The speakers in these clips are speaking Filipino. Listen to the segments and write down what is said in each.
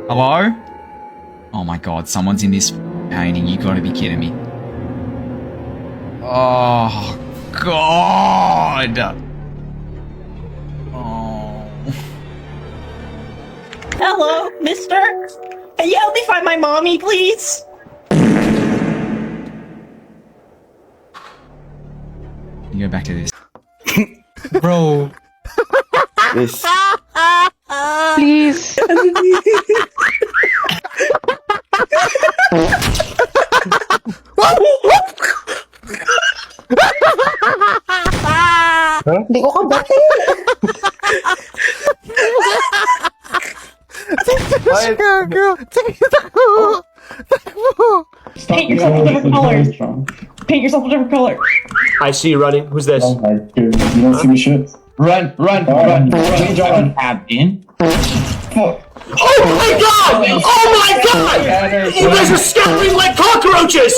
Hello? Oh my god, someone's in this painting. You gotta be kidding me. Oh, God! Oh. Hello, mister? Can you help me find my mommy, please? You go back to this. Bro. This. Please. Hindi ko kabati. Gago. Paint yourself a different color. Paint yourself a different color. I see you running. Who's this? Oh my god, you don't see me shit. Run, run. Change on. Abin? Fuck. Oh my god! Oh my god! You guys are scattering like cockroaches!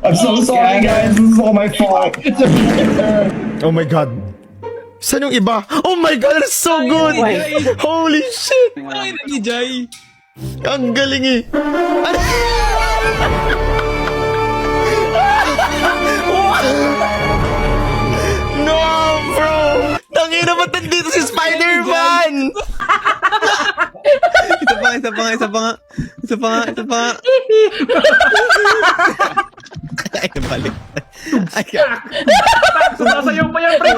I'm so sorry, guys. This is all my fault. Oh my god. Saan yung iba? Oh my god, that's so good! Holy shit! Ay, ni Jai. Ang galing eh! No, bro! Tangina, ba't nandito si Spider-Man? Isa pa nga. Ay, nabalik. Ay, Sumasayaw pa yan, pre!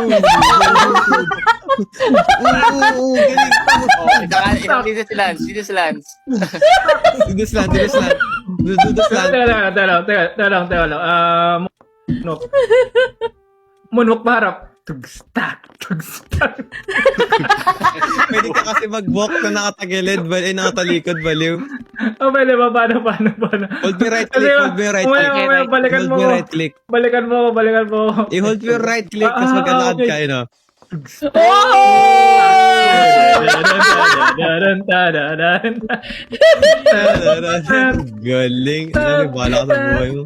Dito si Lance. Dudus lang. Teka lang. Munok paharap. Tugstak. Pwede ka kasi mag-walk na nakatagilid, nakatalikod, baliw. Oh, pwede ba? Paano? Hold me right click. Mamaya, balikan Hold mo. me right click. Balikan mo. I-hold mo yung right click, tapos maglalakad ka, you know. Galing. Ano, bala ka sa buhay mo.